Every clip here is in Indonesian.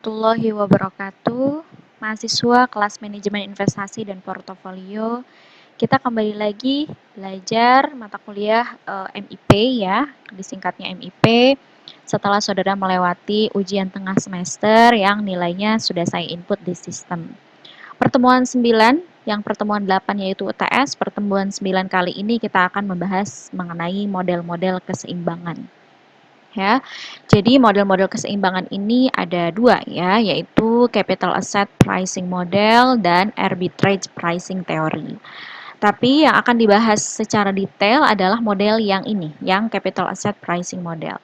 Warahmatullahi wabarakatuh. Mahasiswa kelas manajemen investasi dan portofolio, kita kembali lagi belajar mata kuliah MIP ya, disingkatnya MIP. Setelah saudara melewati ujian tengah semester yang nilainya sudah saya input di sistem. Pertemuan 9, yang pertemuan 8 yaitu UTS, pertemuan 9 kali ini kita akan membahas mengenai model-model keseimbangan. Ya. Jadi model-model keseimbangan ini ada dua ya, yaitu capital asset pricing model dan arbitrage pricing theory. Tapi yang akan dibahas secara detail adalah model yang ini, yang capital asset pricing model.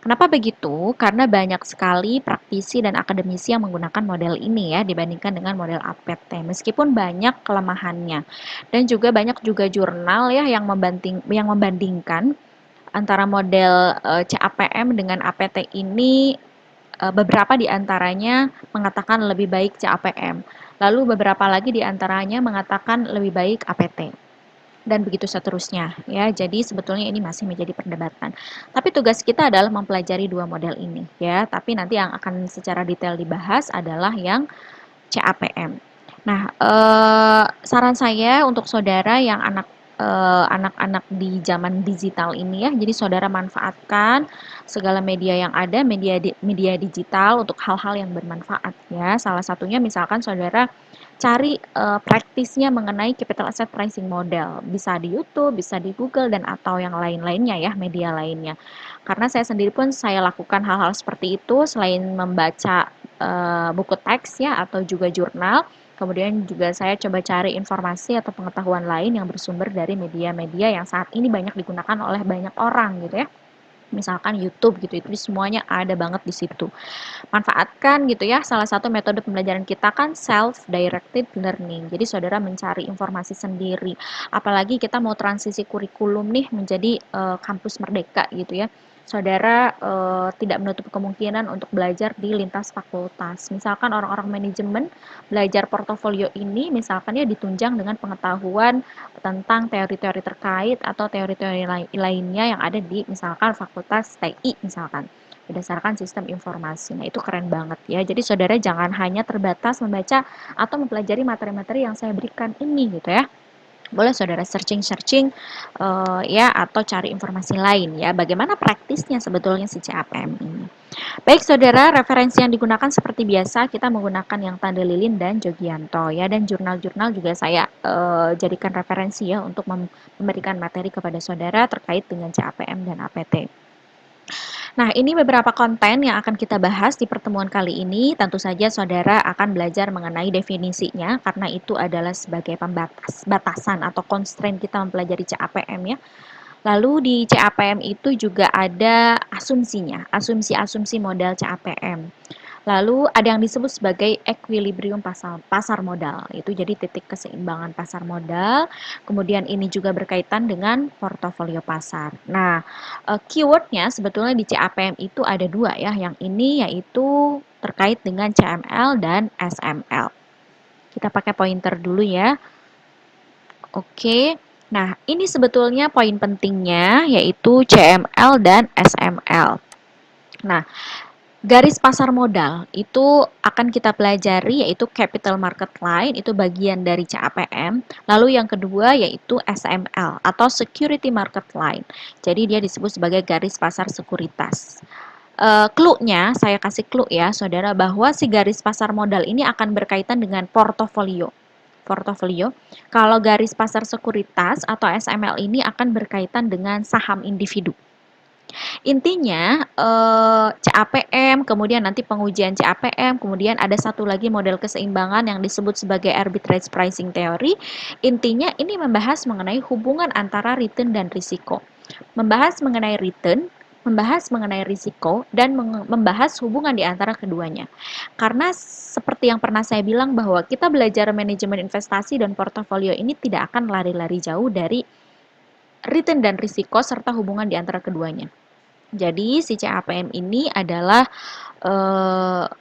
Kenapa begitu? Karena banyak sekali praktisi dan akademisi yang menggunakan model ini ya dibandingkan dengan model APT. Meskipun banyak kelemahannya dan juga banyak juga jurnal ya yang membandingkan antara model CAPM dengan APT ini, beberapa di antaranya mengatakan lebih baik CAPM. Lalu beberapa lagi di antaranya mengatakan lebih baik APT. Dan begitu seterusnya ya. Jadi sebetulnya ini masih menjadi perdebatan. Tapi tugas kita adalah mempelajari dua model ini ya. Tapi nanti yang akan secara detail dibahas adalah yang CAPM. Nah, saran saya untuk saudara yang anak-anak di zaman digital ini ya, jadi saudara manfaatkan segala media yang ada, media digital untuk hal-hal yang bermanfaat ya. Salah satunya misalkan saudara cari praktisnya mengenai capital asset pricing model. Bisa di YouTube, bisa di Google dan atau yang lain-lainnya ya, media lainnya. Karena saya sendiri pun saya lakukan hal-hal seperti itu selain membaca buku teks ya atau juga jurnal. Kemudian juga saya coba cari informasi atau pengetahuan lain yang bersumber dari media-media yang saat ini banyak digunakan oleh banyak orang gitu ya. Misalkan YouTube gitu, itu semuanya ada banget di situ. Manfaatkan gitu ya, salah satu metode pembelajaran kita kan self-directed learning. Jadi saudara mencari informasi sendiri. Apalagi kita mau transisi kurikulum nih menjadi kampus merdeka gitu ya. Saudara tidak menutup kemungkinan untuk belajar di lintas fakultas. Misalkan orang-orang manajemen belajar portofolio ini misalkan ya ditunjang dengan pengetahuan tentang teori-teori terkait atau teori-teori lainnya yang ada di misalkan fakultas TI misalkan berdasarkan sistem informasi. Nah, itu keren banget ya. Jadi saudara jangan hanya terbatas membaca atau mempelajari materi-materi yang saya berikan ini gitu ya. Boleh saudara searching-searching ya atau cari informasi lain ya. Bagaimana praktisnya sebetulnya si CAPM ini. Baik saudara, referensi yang digunakan seperti biasa kita menggunakan yang Tanda Lilin dan Jogianto ya, dan jurnal-jurnal juga saya jadikan referensi ya untuk memberikan materi kepada saudara terkait dengan CAPM dan APT. Nah, ini beberapa konten yang akan kita bahas di pertemuan kali ini. Tentu saja saudara akan belajar mengenai definisinya karena itu adalah sebagai batasan atau constraint kita mempelajari CAPM ya. Lalu di CAPM itu juga ada asumsinya, asumsi-asumsi modal CAPM. Lalu ada yang disebut sebagai equilibrium pasar modal, itu jadi titik keseimbangan pasar modal. Kemudian ini juga berkaitan dengan portofolio pasar. Nah, keywordnya sebetulnya di CAPM itu ada dua ya, yang ini yaitu terkait dengan CML dan SML. Kita pakai pointer dulu ya. Oke, nah ini sebetulnya poin pentingnya yaitu CML dan SML. Nah, garis pasar modal itu akan kita pelajari yaitu capital market line, itu bagian dari CAPM. Lalu yang kedua yaitu SML atau security market line. Jadi dia disebut sebagai garis pasar sekuritas. Clue-nya saya kasih clue ya saudara bahwa si garis pasar modal ini akan berkaitan dengan portofolio. Kalau garis pasar sekuritas atau SML ini akan berkaitan dengan saham individu. Intinya CAPM, kemudian nanti pengujian CAPM, kemudian ada satu lagi model keseimbangan yang disebut sebagai arbitrage pricing theory. Intinya ini membahas mengenai hubungan antara return dan risiko. Membahas mengenai return, membahas mengenai risiko, dan membahas hubungan di antara keduanya. Karena seperti yang pernah saya bilang bahwa kita belajar manajemen investasi dan portofolio ini tidak akan lari-lari jauh dari return dan risiko serta hubungan di antara keduanya. Jadi si CAPM ini adalah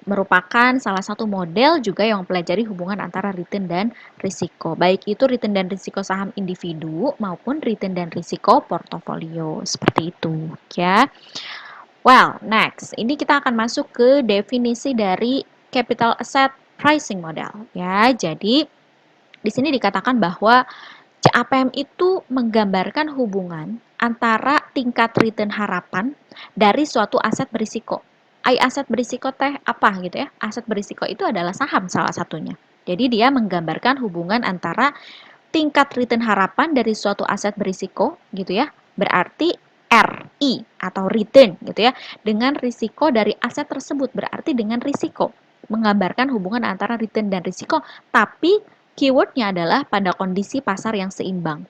merupakan salah satu model juga yang mempelajari hubungan antara return dan risiko. Baik itu return dan risiko saham individu maupun return dan risiko portofolio. Seperti itu ya. Well, next, ini kita akan masuk ke definisi dari capital asset pricing model ya. Jadi di sini dikatakan bahwa CAPM itu menggambarkan hubungan antara tingkat return harapan dari suatu aset berisiko. Aset berisiko teh apa gitu ya? Aset berisiko itu adalah saham salah satunya. Jadi dia menggambarkan hubungan antara tingkat return harapan dari suatu aset berisiko gitu ya. Berarti RI atau return gitu ya. Dengan risiko dari aset tersebut berarti dengan risiko. Menggambarkan hubungan antara return dan risiko, tapi keywordnya adalah pada kondisi pasar yang seimbang.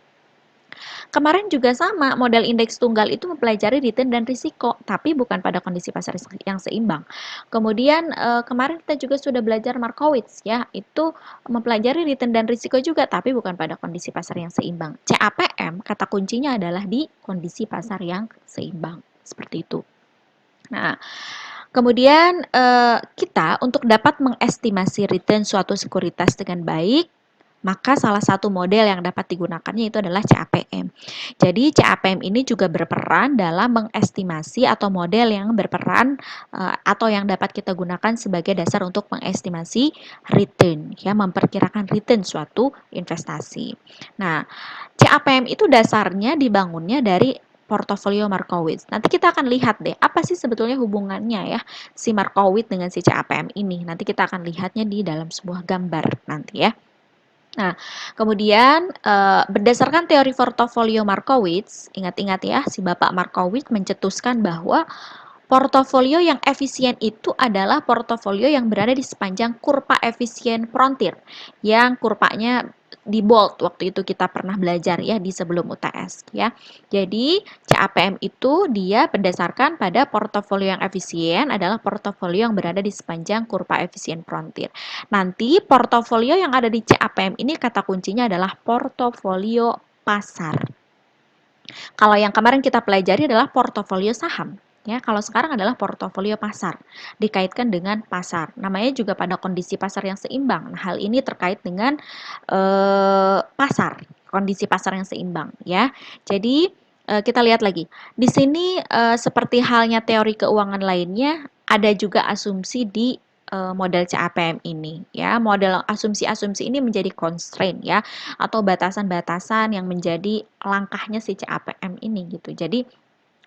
Kemarin juga sama, model indeks tunggal itu mempelajari return dan risiko, tapi bukan pada kondisi pasar yang seimbang. Kemudian kemarin kita juga sudah belajar Markowitz ya, itu mempelajari return dan risiko juga, tapi bukan pada kondisi pasar yang seimbang. CAPM kata kuncinya adalah di kondisi pasar yang seimbang, seperti itu. Nah, kemudian kita untuk dapat mengestimasi return suatu sekuritas dengan baik, maka salah satu model yang dapat digunakannya itu adalah CAPM. Jadi CAPM ini juga berperan dalam mengestimasi atau model yang berperan atau yang dapat kita gunakan sebagai dasar untuk mengestimasi return, ya, memperkirakan return suatu investasi. Nah, CAPM itu dasarnya dibangunnya dari portofolio Markowitz. Nanti kita akan lihat deh, apa sih sebetulnya hubungannya ya si Markowitz dengan si CAPM ini. Nanti kita akan lihatnya di dalam sebuah gambar nanti ya. Nah, kemudian berdasarkan teori portofolio Markowitz, ingat-ingat ya, si Bapak Markowitz mencetuskan bahwa portofolio yang efisien itu adalah portofolio yang berada di sepanjang kurva efisien frontier, yang kurvanya di bold waktu itu kita pernah belajar ya di sebelum UTS ya. Jadi CAPM itu dia berdasarkan pada portofolio yang efisien adalah portofolio yang berada di sepanjang kurva efisien frontier. Nanti portofolio yang ada di CAPM ini kata kuncinya adalah portofolio pasar. Kalau yang kemarin kita pelajari adalah portofolio saham. Ya, kalau sekarang adalah portofolio pasar, dikaitkan dengan pasar. Namanya juga pada kondisi pasar yang seimbang. Nah, hal ini terkait dengan pasar, kondisi pasar yang seimbang, ya. Jadi kita lihat lagi. Di sini seperti halnya teori keuangan lainnya, ada juga asumsi di model CAPM ini, ya. Model asumsi-asumsi ini menjadi constraint, ya, atau batasan-batasan yang menjadi langkahnya si CAPM ini gitu. Jadi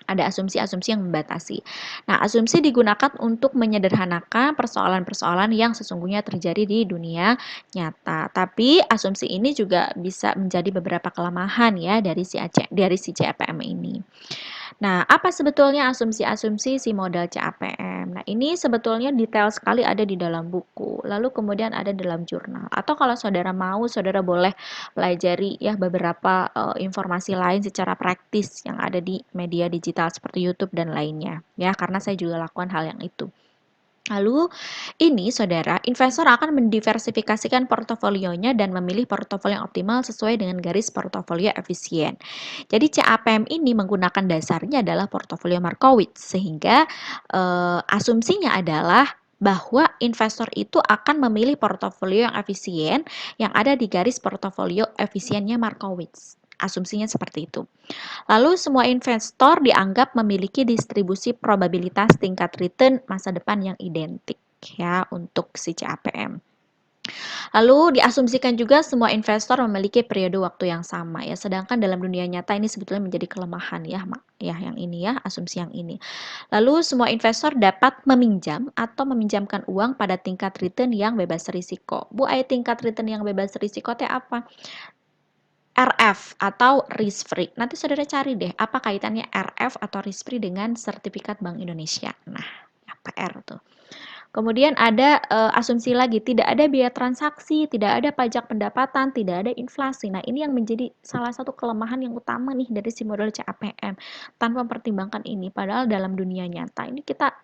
ada asumsi-asumsi yang membatasi. Nah, asumsi digunakan untuk menyederhanakan persoalan-persoalan yang sesungguhnya terjadi di dunia nyata. Tapi asumsi ini juga bisa menjadi beberapa kelemahan ya dari si CAPM ini. Nah, apa sebetulnya asumsi-asumsi si model CAPM? Nah, ini sebetulnya detail sekali ada di dalam buku, lalu kemudian ada dalam jurnal. Atau kalau saudara mau, saudara boleh pelajari ya beberapa informasi lain secara praktis yang ada di media digital seperti YouTube dan lainnya. Ya, karena saya juga lakukan hal yang itu. Lalu ini saudara, investor akan mendiversifikasikan portofolionya dan memilih portofolio yang optimal sesuai dengan garis portofolio efisien. Jadi CAPM ini menggunakan dasarnya adalah portofolio Markowitz sehingga asumsinya adalah bahwa investor itu akan memilih portofolio yang efisien yang ada di garis portofolio efisiennya Markowitz. Asumsinya seperti itu. Lalu semua investor dianggap memiliki distribusi probabilitas tingkat return masa depan yang identik ya untuk si CAPM. Lalu diasumsikan juga semua investor memiliki periode waktu yang sama ya. Sedangkan dalam dunia nyata ini sebetulnya menjadi kelemahan ya, ya yang ini ya, asumsi yang ini. Lalu semua investor dapat meminjam atau meminjamkan uang pada tingkat return yang bebas risiko. Bu, tingkat return yang bebas risiko teh apa? RF atau risk free. Nanti saudara cari deh apa kaitannya RF atau risk free dengan sertifikat Bank Indonesia. Nah, PR tuh. Kemudian ada asumsi lagi, tidak ada biaya transaksi, tidak ada pajak pendapatan, tidak ada inflasi. Nah, ini yang menjadi salah satu kelemahan yang utama nih dari si model CAPM. Tanpa mempertimbangkan ini, padahal dalam dunia nyata ini kita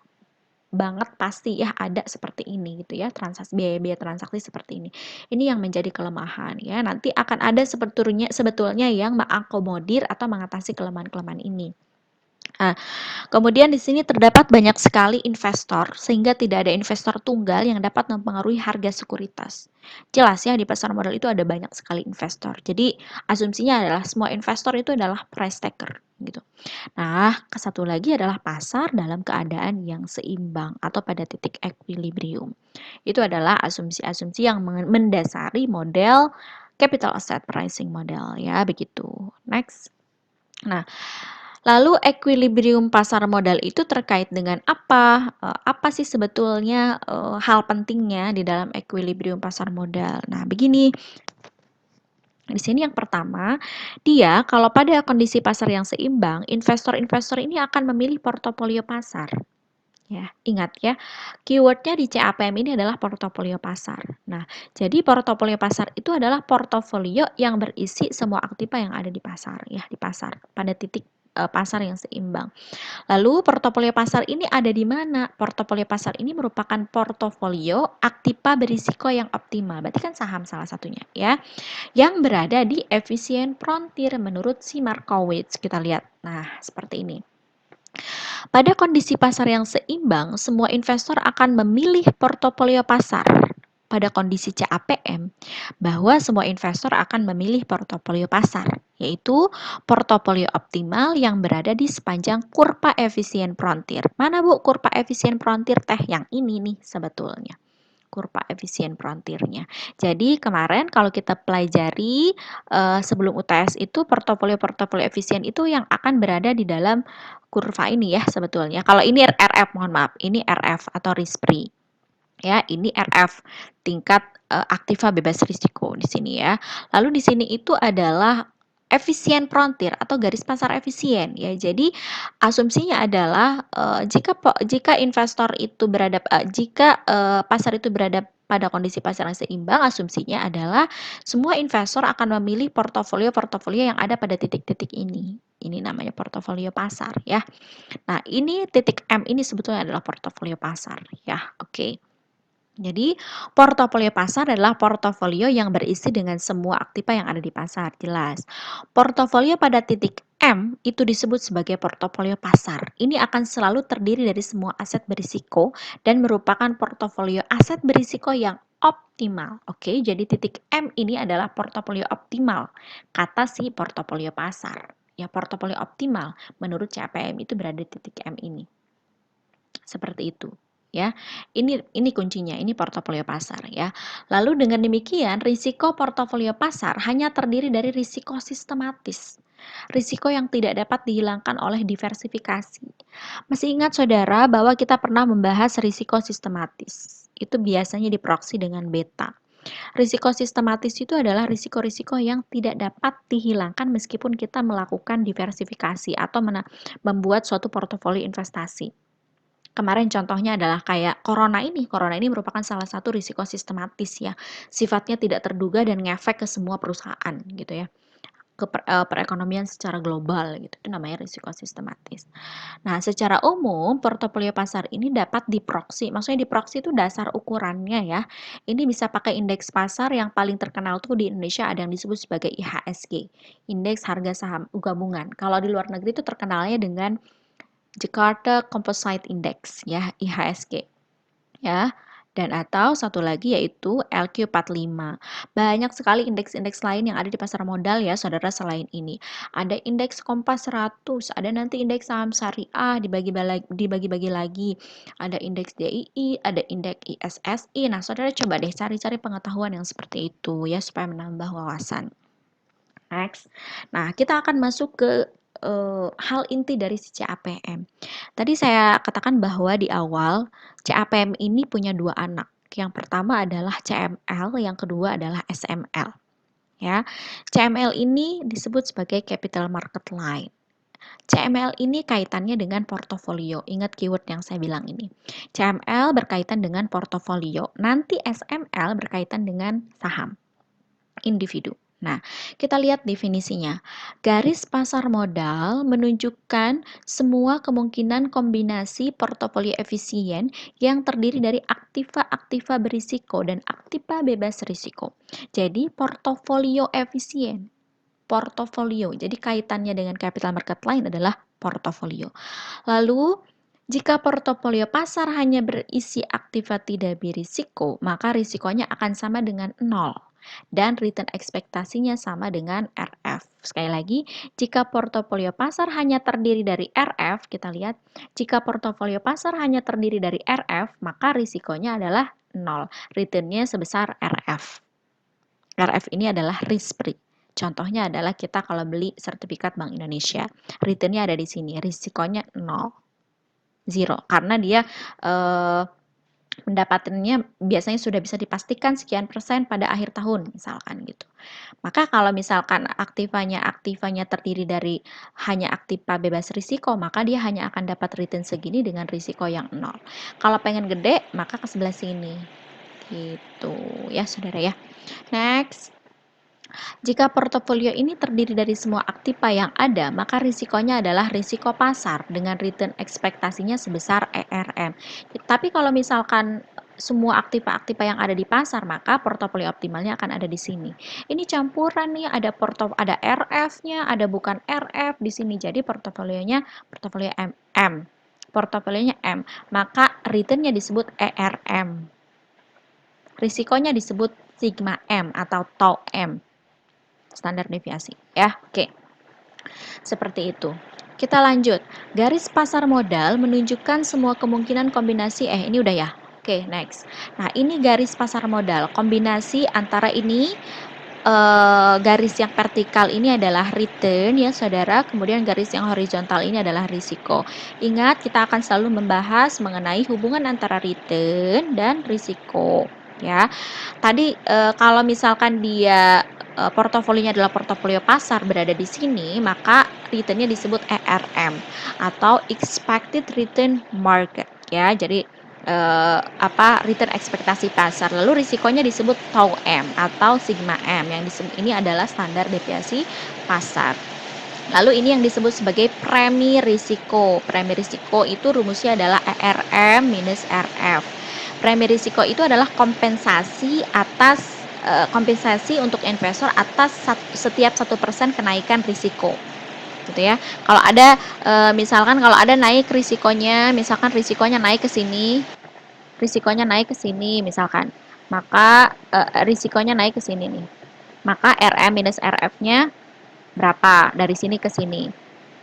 banget pasti ya ada seperti ini gitu ya, biaya-biaya transaksi seperti ini. Ini yang menjadi kelemahan ya. Nanti akan ada sebetulnya yang mengakomodir atau mengatasi kelemahan-kelemahan ini. Nah, kemudian di sini terdapat banyak sekali investor sehingga tidak ada investor tunggal yang dapat mempengaruhi harga sekuritas. Jelas ya di pasar modal itu ada banyak sekali investor. Jadi asumsinya adalah semua investor itu adalah price taker gitu. Nah, satu lagi adalah pasar dalam keadaan yang seimbang atau pada titik equilibrium. Itu adalah asumsi-asumsi yang mendasari model capital asset pricing model ya, begitu. Next. Nah, lalu equilibrium pasar modal itu terkait dengan apa? Apa sih sebetulnya hal pentingnya di dalam equilibrium pasar modal? Nah, begini. Di sini yang pertama, dia kalau pada kondisi pasar yang seimbang, investor-investor ini akan memilih portofolio pasar. Ya, ingat ya, keywordnya di CAPM ini adalah portofolio pasar. Nah, jadi portofolio pasar itu adalah portofolio yang berisi semua aktiva yang ada di pasar, ya, di pasar pada titik pasar yang seimbang. Lalu portofolio pasar ini ada di mana? Portofolio pasar ini merupakan portofolio aktiva berisiko yang optimal. Berarti kan saham salah satunya, ya, yang berada di efisien frontier menurut si Markowitz. Kita lihat. Nah, seperti ini. Pada kondisi pasar yang seimbang, semua investor akan memilih portofolio pasar. Pada kondisi CAPM, bahwa semua investor akan memilih portofolio pasar, yaitu portofolio optimal yang berada di sepanjang kurva efisien frontier. Mana Bu kurva efisien frontier teh? Yang ini nih sebetulnya kurva efisien frontiernya. Jadi kemarin kalau kita pelajari sebelum UTS itu portofolio-portofolio efisien itu yang akan berada di dalam kurva ini ya sebetulnya. Kalau ini RF, mohon maaf, ini RF atau risk free. Ya, ini RF, tingkat aktiva bebas risiko di sini ya. Lalu di sini itu adalah efisien frontier atau garis pasar efisien ya. Jadi asumsinya adalah jika investor itu berada jika pasar itu berada pada kondisi pasar yang seimbang, asumsinya adalah semua investor akan memilih portofolio-portofolio yang ada pada titik-titik ini. Ini namanya portofolio pasar ya. Nah, ini titik M ini sebetulnya adalah portofolio pasar ya. Oke. Jadi, portofolio pasar adalah portofolio yang berisi dengan semua aktiva yang ada di pasar, jelas. Portofolio pada titik M itu disebut sebagai portofolio pasar. Ini akan selalu terdiri dari semua aset berisiko dan merupakan portofolio aset berisiko yang optimal. Oke, jadi titik M ini adalah portofolio optimal, kata si portofolio pasar. Ya, portofolio optimal menurut CAPM itu berada di titik M ini. Seperti itu. Ya, ini kuncinya, ini portofolio pasar ya. Lalu dengan demikian, risiko portofolio pasar hanya terdiri dari risiko sistematis. Risiko yang tidak dapat dihilangkan oleh diversifikasi. Masih ingat saudara bahwa kita pernah membahas risiko sistematis. Itu biasanya diproksi dengan beta. Risiko sistematis itu adalah risiko-risiko yang tidak dapat dihilangkan meskipun kita melakukan diversifikasi atau membuat suatu portofolio investasi. Kemarin contohnya adalah kayak corona ini merupakan salah satu risiko sistematis ya, sifatnya tidak terduga dan ngefek ke semua perusahaan gitu ya, ke perekonomian secara global gitu, itu namanya risiko sistematis. Nah, secara umum portofolio pasar ini dapat diproksi, maksudnya diproksi itu dasar ukurannya ya, ini bisa pakai indeks pasar yang paling terkenal tuh di Indonesia ada yang disebut sebagai IHSG, Indeks Harga Saham Gabungan. Kalau di luar negeri itu terkenalnya dengan Jakarta Composite Index ya, IHSG ya. Dan atau satu lagi yaitu LQ45. Banyak sekali indeks-indeks lain yang ada di pasar modal ya saudara selain ini. Ada indeks Kompas 100, ada nanti indeks saham syariah dibagi-bagi lagi. Ada indeks DII, ada indeks ISSI. Nah, saudara coba deh cari-cari pengetahuan yang seperti itu ya supaya menambah wawasan. Next. Nah, kita akan masuk ke hal inti dari si CAPM. Tadi saya katakan bahwa di awal CAPM ini punya dua anak. Yang pertama adalah CML, yang kedua adalah SML. Ya, CML ini disebut sebagai capital market line. CML ini kaitannya dengan portofolio. Ingat keyword yang saya bilang ini. CML berkaitan dengan portofolio. Nanti SML berkaitan dengan saham individu. Nah, kita lihat definisinya. Garis pasar modal menunjukkan semua kemungkinan kombinasi portofolio efisien yang terdiri dari aktiva-aktiva berisiko dan aktiva bebas risiko. Jadi, portofolio efisien. Portofolio. Jadi, kaitannya dengan capital market line adalah portofolio. Lalu, jika portofolio pasar hanya berisi aktiva tidak berisiko, maka risikonya akan sama dengan 0. dan return ekspektasinya sama dengan RF. Sekali lagi, jika portofolio pasar hanya terdiri dari RF, kita lihat, jika portofolio pasar hanya terdiri dari RF, maka risikonya adalah 0. Returnnya sebesar RF. RF ini adalah risk free. Contohnya adalah kita kalau beli sertifikat Bank Indonesia, returnnya ada di sini, risikonya 0. 0, karena dia pendapatannya biasanya sudah bisa dipastikan sekian persen pada akhir tahun, misalkan gitu. Maka kalau misalkan aktivanya terdiri dari hanya aktiva bebas risiko, maka dia hanya akan dapat return segini dengan risiko yang 0. Kalau pengen gede, maka ke sebelah sini. Gitu ya, Saudara ya. Next. Jika portofolio ini terdiri dari semua aktiva yang ada, maka risikonya adalah risiko pasar dengan return ekspektasinya sebesar ERM. Tapi kalau misalkan semua aktiva-aktiva yang ada di pasar, maka portofolio optimalnya akan ada di sini. Ini campuran nih, ada RF-nya, ada bukan RF di sini. Jadi portofolionya portofolio MM. Portofolionya M, maka returnnya disebut ERM. Risikonya disebut sigma M atau tau M. Standar deviasi ya. Oke. Seperti itu. Kita lanjut. Garis pasar modal menunjukkan semua kemungkinan kombinasi ini udah ya. Oke, next. Nah, ini garis pasar modal. Kombinasi antara ini garis yang vertikal ini adalah return ya Saudara, kemudian garis yang horizontal ini adalah risiko. Ingat, kita akan selalu membahas mengenai hubungan antara return dan risiko ya. Tadi kalau misalkan dia portofolionya adalah portofolio pasar berada di sini, maka returnnya disebut ERM atau expected return market ya. Jadi return ekspektasi pasar. Lalu risikonya disebut tau M atau sigma M. Yang disebut ini adalah standar deviasi pasar. Lalu ini yang disebut sebagai premi risiko. Premi risiko itu rumusnya adalah ERM minus RF. Premi risiko itu adalah kompensasi untuk investor atas setiap 1% kenaikan risiko. Gitu ya. Kalau ada misalkan kalau ada naik risikonya, misalkan risikonya naik ke sini, misalkan. Maka risikonya naik ke sini nih. Maka RM minus RF-nya berapa dari sini ke sini.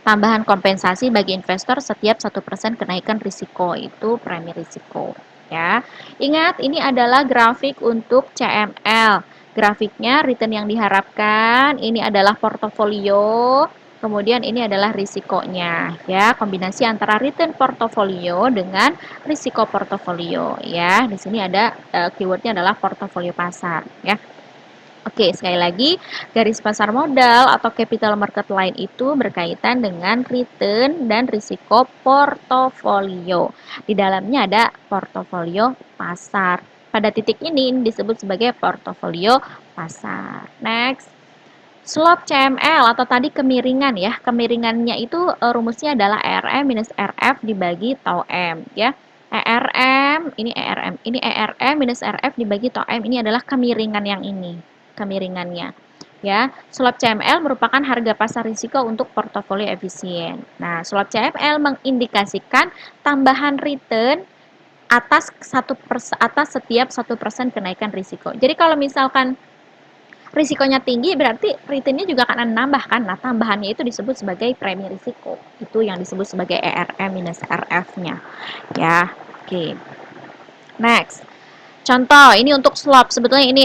Tambahan kompensasi bagi investor setiap 1% kenaikan risiko, itu premi risiko ya. Ingat, ini adalah grafik untuk CML. Grafiknya return yang diharapkan, ini adalah portofolio, kemudian ini adalah risikonya ya, kombinasi antara return portofolio dengan risiko portofolio ya. Di sini ada keywordnya adalah portofolio pasar ya. Oke, sekali lagi, garis pasar modal atau capital market line itu berkaitan dengan return dan risiko portofolio. Di dalamnya ada portofolio pasar. Pada titik ini disebut sebagai portofolio pasar. Next. Slope CML atau tadi kemiringan ya. Kemiringannya itu rumusnya adalah ERM minus RF dibagi tau M ya. ERM, ini ERM minus RF dibagi tau M, ini adalah kemiringan yang ini. Kemiringannya ya. Slope CML merupakan harga pasar risiko untuk portofolio efisien. Nah, slope CML mengindikasikan tambahan return atas setiap 1% kenaikan risiko. Jadi kalau misalkan risikonya tinggi, berarti returnnya juga akan nambah kan. Nah, tambahannya itu disebut sebagai premi risiko. Itu yang disebut sebagai ERM minus RF-nya. Ya, oke. Next. Contoh, ini untuk slope. Sebetulnya ini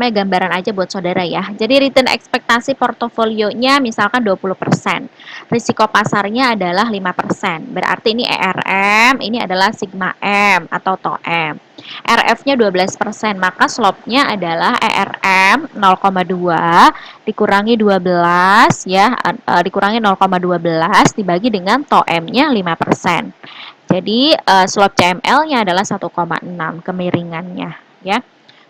gambaran aja buat saudara ya. Jadi return ekspektasi portofolionya misalkan 20%. Risiko pasarnya adalah 5%. Berarti ini ERM, ini adalah sigma M atau tau M. RF-nya 12%, maka slope-nya adalah ERM 0,2 dikurangi 12 ya, dikurangi 0,12 dibagi dengan tau M-nya 5%. Jadi slope CML-nya adalah 1,6 kemiringannya ya.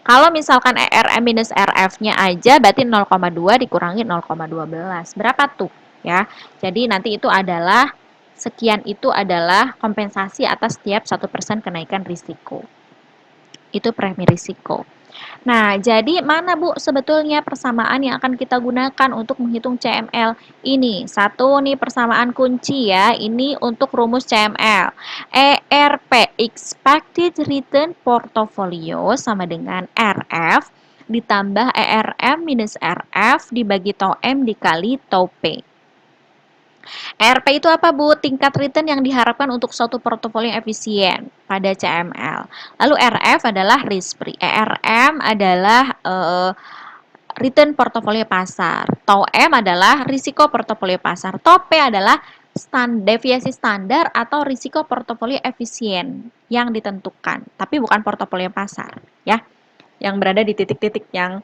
Kalau misalkan ERM minus RF-nya aja berarti 0,2 dikurangi 0,12. Berapa tuh ya? Jadi nanti itu adalah sekian, itu adalah kompensasi atas setiap 1% kenaikan risiko. Itu premi risiko. Nah, jadi mana Bu sebetulnya persamaan yang akan kita gunakan untuk menghitung CML? Ini, satu nih persamaan kunci ya, ini untuk rumus CML. ERP, Expected Return Portfolio, sama dengan RF, ditambah ERM minus RF dibagi tau M dikali tau P. ERP itu apa, Bu? Tingkat return yang diharapkan untuk suatu portofolio yang efisien pada CML. Lalu RF adalah risk free. ERM adalah return portofolio pasar. Tau M adalah risiko portofolio pasar. Tau P adalah deviasi standar atau risiko portofolio efisien yang ditentukan, tapi bukan portofolio pasar, ya. Yang berada di titik-titik yang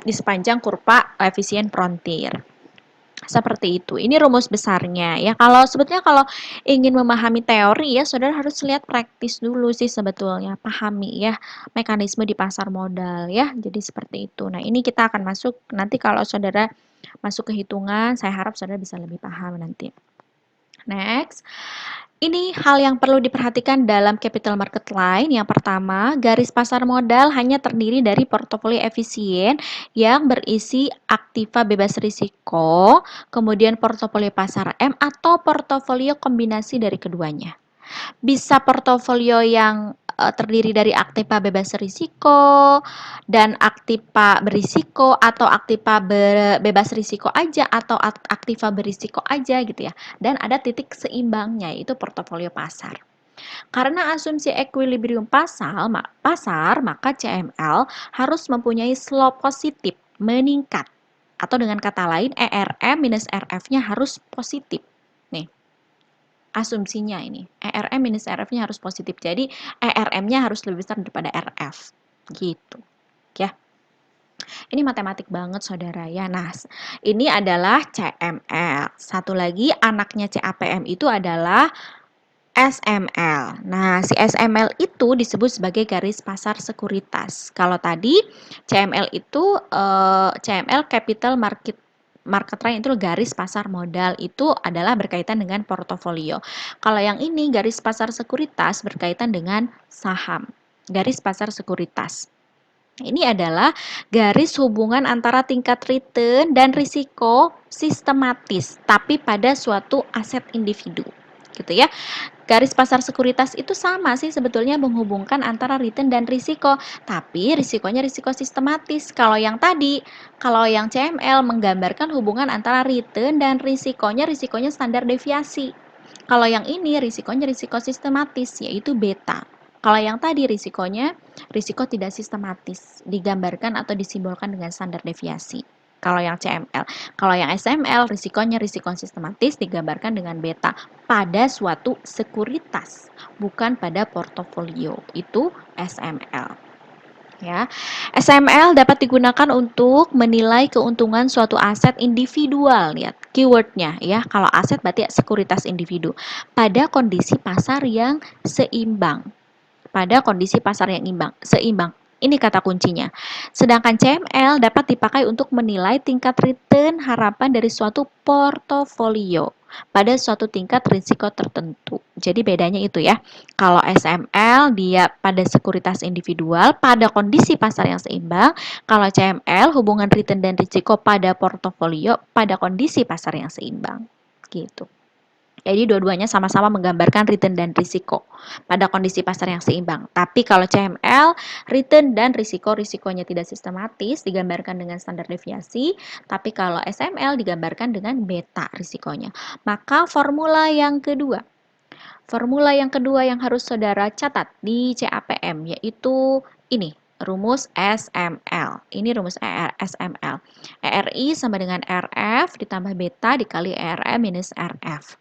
di sepanjang kurva efisien frontier. Seperti itu. Ini rumus besarnya ya. Sebetulnya kalau ingin memahami teori ya, saudara harus lihat praktis dulu sih sebetulnya. Pahami ya mekanisme di pasar modal ya. Jadi seperti itu. Nah, ini kita akan masuk nanti kalau saudara masuk ke hitungan, saya harap saudara bisa lebih paham nanti. Next. Ini hal yang perlu diperhatikan dalam capital market line. Yang pertama, garis pasar modal hanya terdiri dari portofolio efisien yang berisi aktiva bebas risiko, kemudian portofolio pasar M atau portofolio kombinasi dari keduanya. Bisa portofolio yang terdiri dari aktiva bebas risiko dan aktiva berisiko atau aktiva bebas risiko aja atau aktiva berisiko aja gitu ya. Dan ada titik seimbangnya yaitu portofolio pasar. Karena asumsi equilibrium pasar, maka CML harus mempunyai slope positif, meningkat. Atau dengan kata lain, ERM minus RF-nya harus positif. Nih, asumsinya ini, ERM minus RF-nya harus positif. Jadi, ERM-nya harus lebih besar daripada RF. Gitu. Ya. Ini matematik banget, saudara ya. Nah, ini adalah CML. Satu lagi, anaknya CAPM itu adalah SML. Nah, si SML itu disebut sebagai garis pasar sekuritas. Kalau tadi CML itu CML Capital Market Line itu garis pasar modal itu adalah berkaitan dengan portofolio. Kalau yang ini garis pasar sekuritas berkaitan dengan saham. Garis pasar sekuritas. Ini adalah garis hubungan antara tingkat return dan risiko sistematis, tapi pada suatu aset individu. Gitu ya. Garis pasar sekuritas itu sama sih sebetulnya menghubungkan antara return dan risiko, tapi risikonya risiko sistematis. Kalau yang CML menggambarkan hubungan antara return dan risikonya standar deviasi. Kalau yang ini risikonya risiko sistematis, yaitu beta. Kalau yang tadi risiko tidak sistematis, digambarkan atau disimbolkan dengan standar deviasi. Kalau yang CML. Kalau yang SML, risikonya risiko sistematis digambarkan dengan beta pada suatu sekuritas, bukan pada portofolio. Itu SML. Ya. SML dapat digunakan untuk menilai keuntungan suatu aset individual. Lihat keywordnya ya. Kalau aset berarti sekuritas individu pada kondisi pasar yang seimbang. Pada kondisi pasar yang seimbang. Ini kata kuncinya. Sedangkan CML dapat dipakai untuk menilai tingkat return harapan dari suatu portofolio pada suatu tingkat risiko tertentu. Jadi bedanya itu ya. Kalau SML dia pada sekuritas individual pada kondisi pasar yang seimbang. Kalau CML hubungan return dan risiko pada portofolio pada kondisi pasar yang seimbang. Gitu. Jadi dua-duanya sama-sama menggambarkan return dan risiko pada kondisi pasar yang seimbang. Tapi kalau CML, return dan risikonya tidak sistematis digambarkan dengan standar deviasi, tapi kalau SML digambarkan dengan beta risikonya. Maka formula yang kedua yang harus saudara catat di CAPM yaitu ini, rumus SML. Ini rumus SML. ERI sama dengan RF ditambah beta dikali ERM minus RF.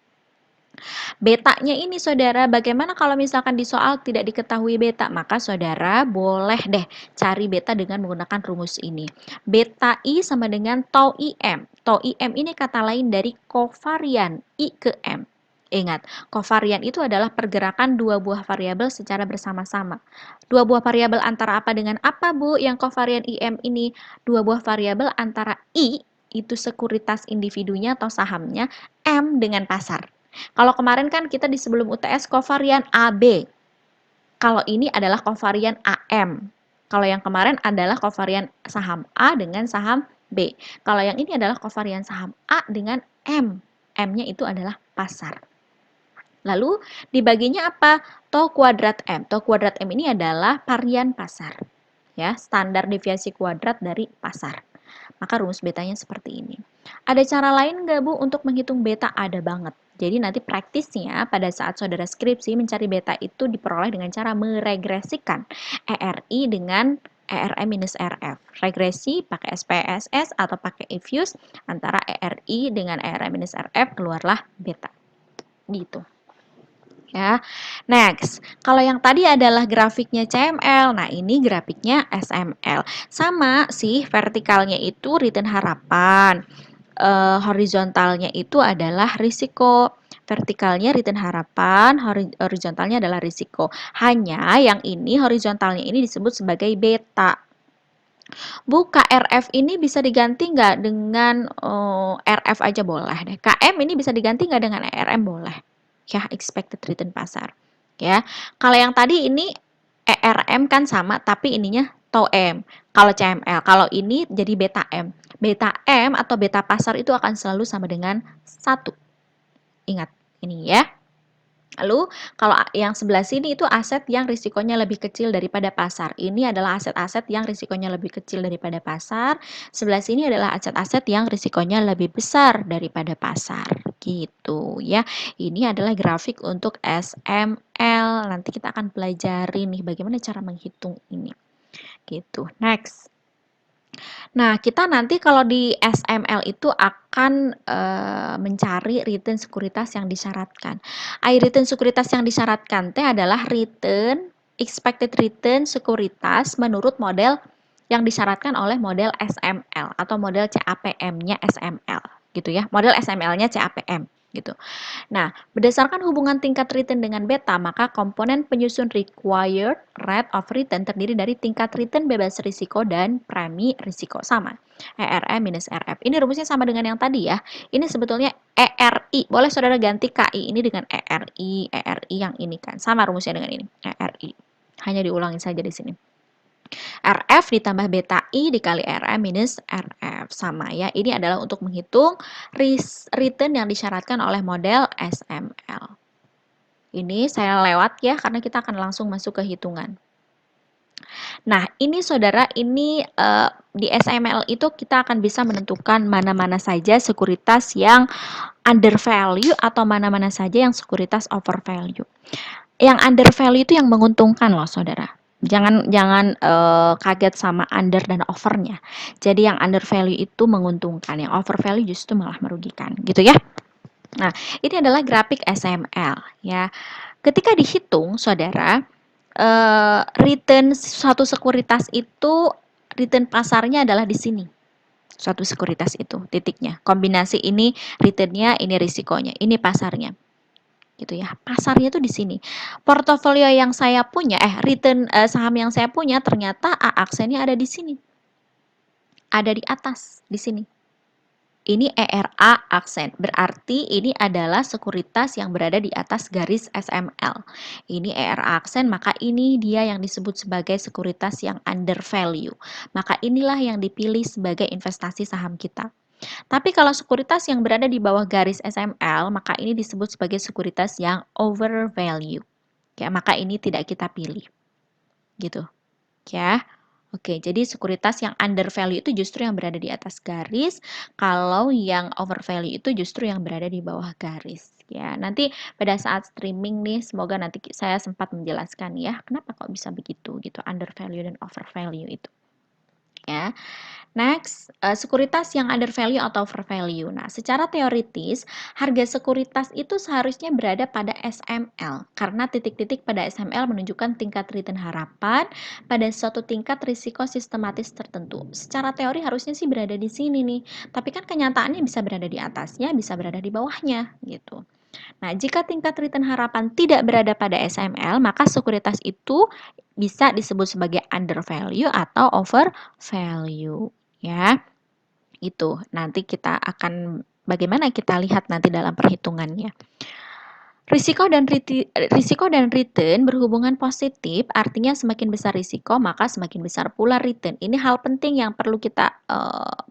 Betanya ini saudara, bagaimana kalau misalkan di soal tidak diketahui beta? Maka saudara boleh deh cari beta dengan menggunakan rumus ini. Beta I sama dengan tau IM. Tau IM ini kata lain dari kovarian I ke M. Ingat, kovarian itu adalah pergerakan dua buah variabel secara bersama-sama. Dua buah variabel antara apa dengan apa, Bu? Yang kovarian IM ini dua buah variabel antara I, itu sekuritas individunya atau sahamnya, M dengan pasar. Kalau kemarin kan kita di sebelum UTS kovarian AB. Kalau ini adalah kovarian AM. Kalau yang kemarin adalah kovarian saham A dengan saham B. Kalau yang ini adalah kovarian saham A dengan M. M-nya itu adalah pasar. Lalu dibaginya apa? Tau kuadrat M. Tau kuadrat M ini adalah varian pasar. ya, standar deviasi kuadrat dari pasar. Maka rumus betanya seperti ini. Ada cara lain nggak Bu untuk menghitung beta? Ada banget. Jadi nanti praktisnya pada saat saudara skripsi mencari beta itu diperoleh dengan cara meregresikan ERI dengan ERM minus RF. Regresi pakai SPSS atau pakai EFUSE antara ERI dengan ERM minus RF keluarlah beta. Gitu. Ya. Next, kalau yang tadi adalah grafiknya CML, nah ini grafiknya SML. Sama sih, vertikalnya itu return harapan, horizontalnya itu adalah risiko. Vertikalnya return harapan, horizontalnya adalah risiko. Hanya yang ini horizontalnya ini disebut sebagai beta. Bu, KRF ini bisa diganti nggak dengan RF aja boleh deh. KM ini bisa diganti nggak dengan ERM boleh. Ya, expected return pasar. Ya, kalau yang tadi ini ERM kan sama, tapi ininya tau M. Kalau CML, kalau ini jadi beta M. Beta M atau beta pasar itu akan selalu sama dengan 1. Ingat ini ya. Lalu kalau yang sebelah sini itu aset yang risikonya lebih kecil daripada pasar. Ini adalah aset-aset yang risikonya lebih kecil daripada pasar. Sebelah sini adalah aset-aset yang risikonya lebih besar daripada pasar. Gitu ya. Ini adalah grafik untuk SML. Nanti kita akan pelajari nih bagaimana cara menghitung ini. Gitu. Next. Nah, kita nanti kalau di SML itu akan mencari return sekuritas yang disyaratkan. Return sekuritas yang disyaratkan teh adalah return expected return sekuritas menurut model yang disyaratkan oleh model SML atau model CAPM-nya SML gitu ya. Model SML-nya CAPM gitu. Nah, berdasarkan hubungan tingkat return dengan beta, maka komponen penyusun required rate of return terdiri dari tingkat return bebas risiko dan premi risiko sama. ERM minus RF. Ini rumusnya sama dengan yang tadi ya. Ini sebetulnya ERI. Boleh saudara ganti KI ini dengan ERI, ERI yang ini kan. Sama rumusnya dengan ini, ERI. Hanya diulangi saja di sini. RF ditambah beta I dikali RM minus RF. Sama ya, ini adalah untuk menghitung return yang disyaratkan oleh model SML. Ini saya lewat ya, karena kita akan langsung masuk ke hitungan. Nah, ini saudara, ini di SML itu kita akan bisa menentukan mana-mana saja sekuritas yang under value atau mana-mana saja yang sekuritas over value. Yang under value itu yang menguntungkan loh saudara. Jangan kaget sama under dan overnya. Jadi yang under value itu menguntungkan, yang over value justru malah merugikan, gitu ya. Nah, ini adalah grafik SML ya. Ketika dihitung, saudara, return suatu sekuritas itu return pasarnya adalah di sini. Suatu sekuritas itu titiknya. Kombinasi ini returnnya, ini risikonya, ini pasarnya. Gitu ya. Pasarnya tuh di sini. Portofolio yang saya punya, return saham yang saya punya ternyata A aksennya ada di sini. Ada di atas, di sini. Ini ERA aksen, berarti ini adalah sekuritas yang berada di atas garis SML. Ini ERA aksen, maka ini dia yang disebut sebagai sekuritas yang under value. Maka inilah yang dipilih sebagai investasi saham kita. Tapi kalau sekuritas yang berada di bawah garis SML, maka ini disebut sebagai sekuritas yang over value. Ya, maka ini tidak kita pilih. Gitu. Ya. Oke, jadi sekuritas yang under value itu justru yang berada di atas garis, kalau yang over value itu justru yang berada di bawah garis. Ya, nanti pada saat streaming nih, semoga nanti saya sempat menjelaskan ya, kenapa kok bisa begitu gitu, under value dan over value itu. Ya. Next, sekuritas yang under value atau over value. Nah, secara teoritis, harga sekuritas itu seharusnya berada pada SML, karena titik-titik pada SML menunjukkan tingkat return harapan pada suatu tingkat risiko sistematis tertentu. Secara teori harusnya sih berada di sini nih, tapi kan kenyataannya bisa berada di atasnya, bisa berada di bawahnya, gitu. Nah, jika tingkat return harapan tidak berada pada SML, maka sekuritas itu bisa disebut sebagai under value atau over value, ya. Itu nanti kita akan bagaimana kita lihat nanti dalam perhitungannya. Risiko dan return berhubungan positif, artinya semakin besar risiko, maka semakin besar pula return. Ini hal penting yang perlu kita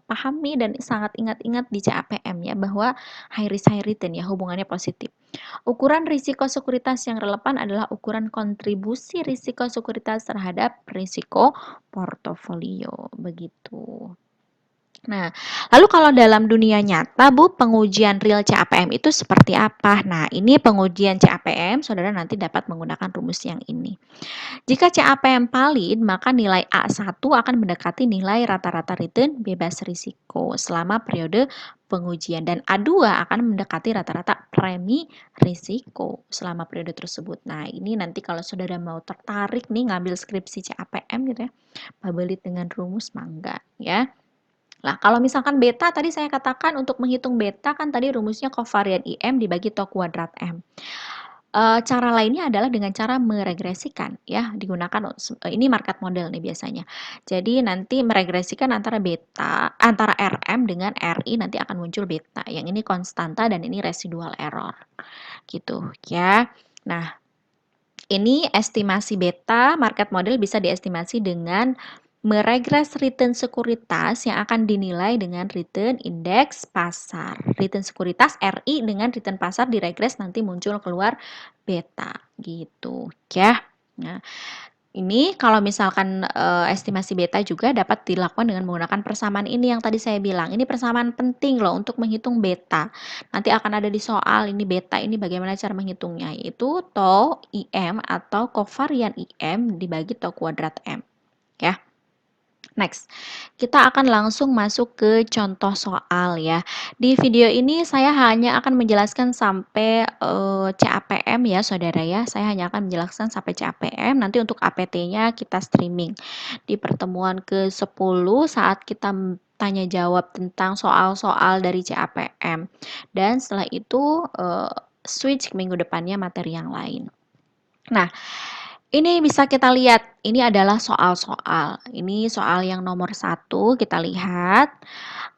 pahami dan sangat ingat-ingat di CAPM ya, bahwa high risk high return ya, hubungannya positif. Ukuran risiko sekuritas yang relevan adalah ukuran kontribusi risiko sekuritas terhadap risiko portofolio, begitu. Nah, lalu kalau dalam dunia nyata, Bu, pengujian real CAPM itu seperti apa? Nah, ini pengujian CAPM, saudara nanti dapat menggunakan rumus yang ini. Jika CAPM valid, maka nilai A1 akan mendekati nilai rata-rata return bebas risiko selama periode pengujian, dan A2 akan mendekati rata-rata premi risiko selama periode tersebut. Nah, ini nanti kalau saudara mau tertarik nih ngambil skripsi CAPM gitu ya, babelit dengan rumus mangga ya. Nah, kalau misalkan beta tadi saya katakan untuk menghitung beta kan tadi rumusnya kovarian IM dibagi tau kuadrat M. Cara lainnya adalah dengan cara meregresikan ya, digunakan ini market model nih biasanya. Jadi nanti meregresikan antara beta, antara RM dengan RI nanti akan muncul beta. Yang ini konstanta dan ini residual error. Gitu ya. Nah, ini estimasi beta market model bisa diestimasi dengan meregres return sekuritas yang akan dinilai dengan return indeks pasar. Return sekuritas RI dengan return pasar diregres nanti muncul keluar beta gitu ya. Nah, ini kalau misalkan estimasi beta juga dapat dilakukan dengan menggunakan persamaan ini yang tadi saya bilang. Ini persamaan penting loh untuk menghitung beta. Nanti akan ada di soal ini beta ini bagaimana cara menghitungnya, yaitu tau IM atau kovarian IM dibagi tau kuadrat M ya. Next, kita akan langsung masuk ke contoh soal ya. Di video ini saya hanya akan menjelaskan sampai CAPM ya saudara ya. Saya hanya akan menjelaskan sampai CAPM, nanti untuk APT-nya kita streaming. Di pertemuan ke-10 saat kita tanya jawab tentang soal-soal dari CAPM. Dan setelah itu switch minggu depannya materi yang lain. Nah, ini bisa kita lihat, ini adalah soal-soal. Ini soal yang nomor 1, kita lihat.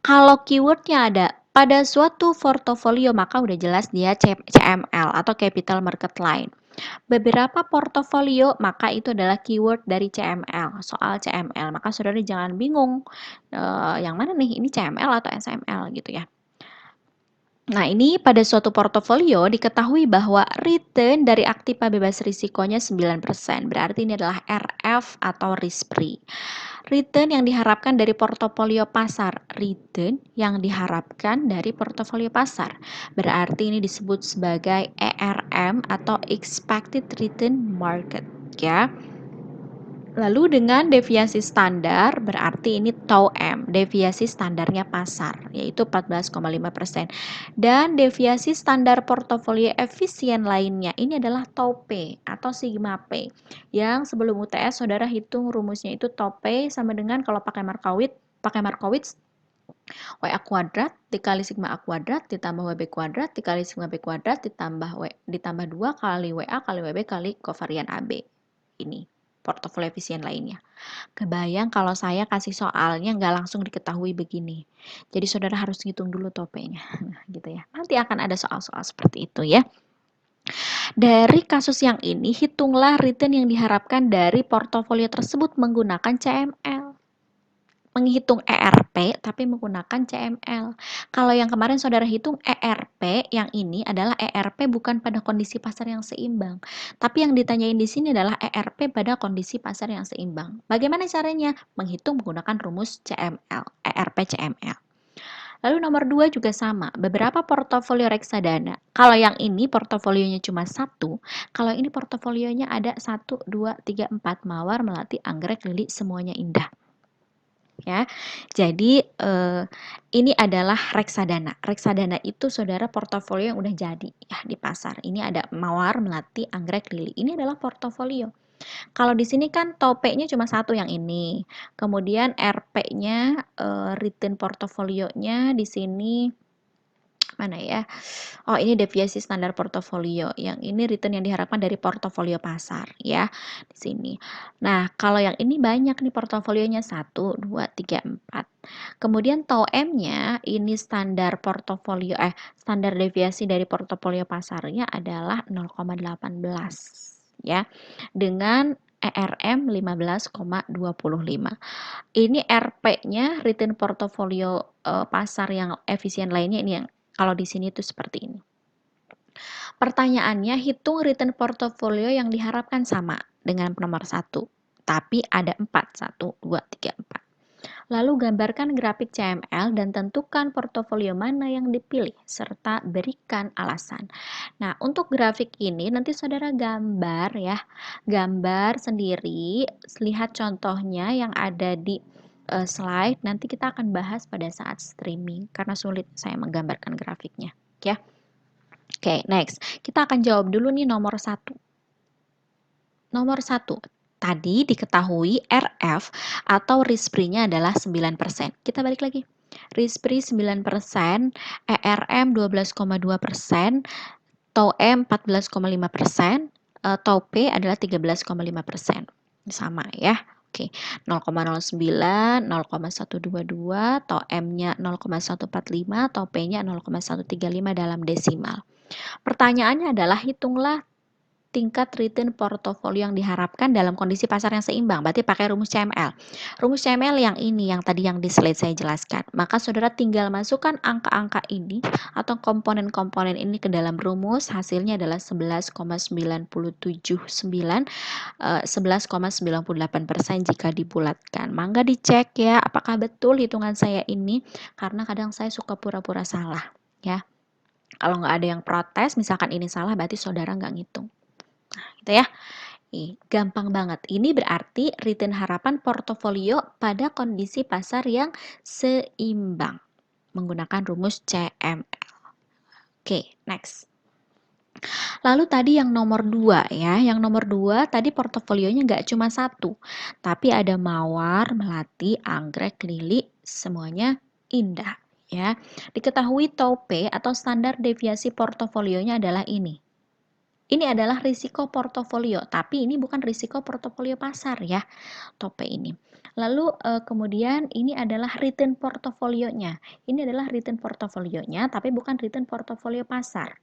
Kalau keywordnya ada pada suatu portofolio, maka udah jelas dia CML atau Capital Market Line. Beberapa portofolio, maka itu adalah keyword dari CML, soal CML. Maka saudara jangan bingung, yang mana nih, ini CML atau SML gitu ya. Nah, ini pada suatu portofolio diketahui bahwa return dari aktiva bebas risikonya 9%. Berarti ini adalah RF atau risk free. Return yang diharapkan dari portofolio pasar. Return yang diharapkan dari portofolio pasar. Berarti ini disebut sebagai ERM atau expected return market ya. Lalu dengan deviasi standar berarti ini tau M, deviasi standarnya pasar, yaitu 14,5%. Dan deviasi standar portofolio efisien lainnya ini adalah tau P atau sigma P. Yang sebelum UTS saudara hitung rumusnya itu tau P sama dengan kalau pakai Markowitz WA kuadrat dikali sigma A kuadrat ditambah WB kuadrat dikali sigma B kuadrat ditambah 2 kali WA kali WB kali kovarian AB. Ini portofolio efisien lainnya. Kebayang kalau saya kasih soalnya nggak langsung diketahui begini. Jadi saudara harus ngitung dulu topenya. Nah, gitu ya. Nanti akan ada soal-soal seperti itu ya. Dari kasus yang ini, hitunglah return yang diharapkan dari portofolio tersebut menggunakan CML. Menghitung ERP tapi menggunakan CML. Kalau yang kemarin saudara hitung ERP, yang ini adalah ERP bukan pada kondisi pasar yang seimbang. Tapi yang ditanyain di sini adalah ERP pada kondisi pasar yang seimbang. Bagaimana caranya? Menghitung menggunakan rumus CML, ERP CML. Lalu nomor 2 juga sama, beberapa portofolio reksadana. Kalau yang ini portofolionya cuma 1, kalau ini portofolionya ada 1, 2, 3, 4, mawar, melati, anggrek, lili, semuanya indah. Ya, jadi ini adalah reksadana. Reksadana itu saudara portofolio yang udah jadi ya di pasar. Ini ada mawar, melati, anggrek, lili. Ini adalah portofolio. Kalau di sini kan topenya cuma satu yang ini. Kemudian RP-nya return portofolionya di sini mana ya? Oh, ini deviasi standar portofolio. Yang ini return yang diharapkan dari portofolio pasar ya di sini. Nah, kalau yang ini banyak nih portofolionya 1, 2, 3, 4. Kemudian tau M-nya ini standar deviasi dari portofolio pasarnya adalah 0,18 ya. Dengan ERM 15,25. Ini RP-nya return portofolio pasar yang efisien lainnya ini yang kalau di sini tuh seperti ini. Pertanyaannya, hitung return portofolio yang diharapkan sama dengan nomor 1, tapi ada 4, 1, 2, 3, 4. Lalu gambarkan grafik CML dan tentukan portofolio mana yang dipilih, serta berikan alasan. Nah, untuk grafik ini nanti saudara gambar ya, gambar sendiri, lihat contohnya yang ada di slide, nanti kita akan bahas pada saat streaming, karena sulit saya menggambarkan grafiknya. Ya. Oke, next. Kita akan jawab dulu nih nomor 1. Nomor 1. Tadi diketahui RF atau risk-free-nya adalah 9%. Kita balik lagi. Risk-free 9%, ERM 12,2%, tau M 14,5%, tau P adalah 13,5%. Sama ya. Oke, 0,09, 0,122, tau M-nya 0,145, tau P-nya 0,135 dalam desimal. Pertanyaannya adalah hitunglah tingkat return portofolio yang diharapkan dalam kondisi pasar yang seimbang. Berarti pakai rumus CML. Rumus CML yang ini, yang tadi yang di slide saya jelaskan. Maka saudara tinggal masukkan angka-angka ini atau komponen-komponen ini ke dalam rumus. Hasilnya adalah 11,979, 11,98% jika dibulatkan. Mangga dicek ya, apakah betul hitungan saya ini? Karena kadang saya suka pura-pura salah ya. Kalau nggak ada yang protes, misalkan ini salah, berarti saudara nggak ngitung. Nah, gitu ya. Gampang banget. Ini berarti return harapan portofolio pada kondisi pasar yang seimbang menggunakan rumus CML. Oke, next. Lalu tadi yang nomor 2 ya, yang nomor 2 tadi portofolionya nggak cuma satu, tapi ada mawar, melati, anggrek, lili, semuanya indah ya. Diketahui TOP atau standar deviasi portofolionya adalah ini. Ini adalah risiko portofolio, tapi ini bukan risiko portofolio pasar ya, TOP ini. Lalu kemudian ini adalah return portofolionya. Ini adalah return portofolionya, tapi bukan return portofolio pasar.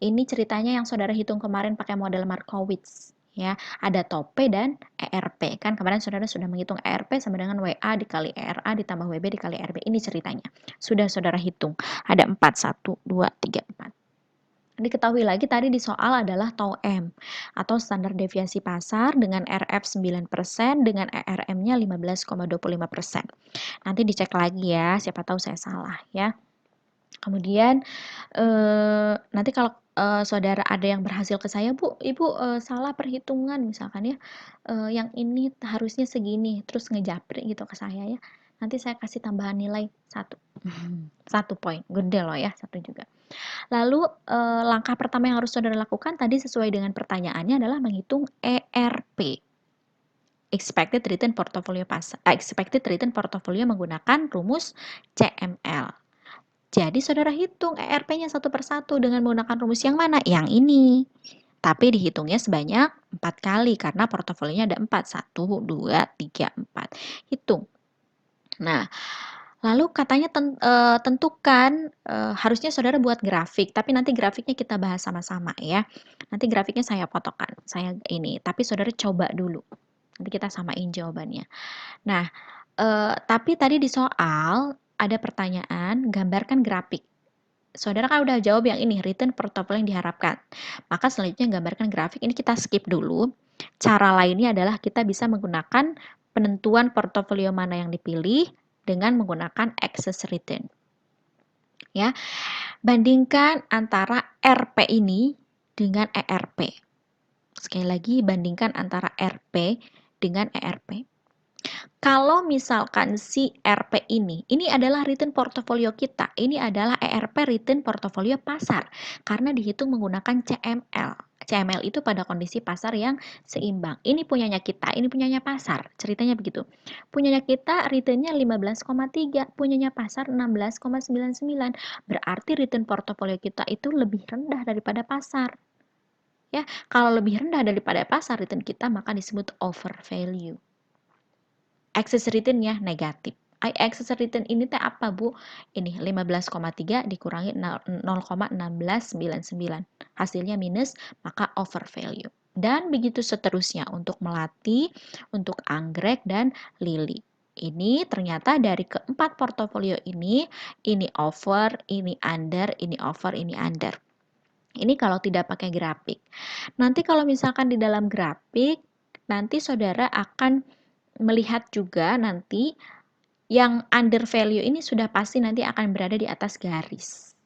Ini ceritanya yang saudara hitung kemarin pakai model Markowitz. Ya, ada TOP dan ERP. Kan kemarin saudara sudah menghitung ERP sama dengan WA dikali ERA ditambah WB dikali RB. Ini ceritanya. Sudah saudara hitung. Ada 4, 1, 2, 3, 4. Diketahui lagi tadi di soal adalah tau M atau standar deviasi pasar dengan RF 9% dengan ERM-nya 15,25%. Nanti dicek lagi ya, siapa tahu saya salah ya. Kemudian nanti kalau saudara ada yang berhasil ke saya, Bu, Ibu salah perhitungan misalkan ya, yang ini harusnya segini, terus ngejapri gitu ke saya ya. Nanti saya kasih tambahan nilai 1. 1 poin, gede loh ya, 1 juga. Lalu langkah pertama yang harus saudara lakukan tadi sesuai dengan pertanyaannya adalah menghitung ERP. Expected Return Portfolio menggunakan rumus CML. Jadi saudara hitung ERP-nya satu persatu dengan menggunakan rumus yang mana? Yang ini. Tapi dihitungnya sebanyak 4 kali karena portofolionya ada 4. 1, 2, 3, 4. Hitung. Nah, lalu katanya tentukan, harusnya saudara buat grafik, tapi nanti grafiknya kita bahas sama-sama ya. Nanti grafiknya saya fotokan, saya ini, tapi saudara coba dulu. Nanti kita samain jawabannya. Nah, tapi tadi di soal ada pertanyaan, gambarkan grafik. Saudara kan udah jawab yang ini, return portofolio yang diharapkan. Maka selanjutnya gambarkan grafik, ini kita skip dulu. Cara lainnya adalah kita bisa menggunakan penentuan portofolio mana yang dipilih dengan menggunakan excess return. Ya. Bandingkan antara RP ini dengan ERP. Sekali lagi bandingkan antara RP dengan ERP. Kalau misalkan si RP ini adalah return portofolio kita, ini adalah ERP return portofolio pasar, karena dihitung menggunakan CML. CML itu pada kondisi pasar yang seimbang. Ini punyanya kita, ini punyanya pasar. Ceritanya begitu. Punyanya kita returnnya 15,3, punyanya pasar 16,99. Berarti return portofolio kita itu lebih rendah daripada pasar. Ya, kalau lebih rendah daripada pasar return kita, maka disebut over value. Excess return-nya negatif I access return ini teh apa, Bu? Ini 15,3 dikurangi 0,1699. Hasilnya minus, maka over value. Dan begitu seterusnya untuk melati, untuk anggrek, dan lili. Ini ternyata dari keempat portofolio ini over, ini under, ini over, ini under. Ini kalau tidak pakai grafik. Nanti kalau misalkan di dalam grafik, nanti saudara akan melihat juga nanti yang under value ini sudah pasti nanti akan berada di atas garis.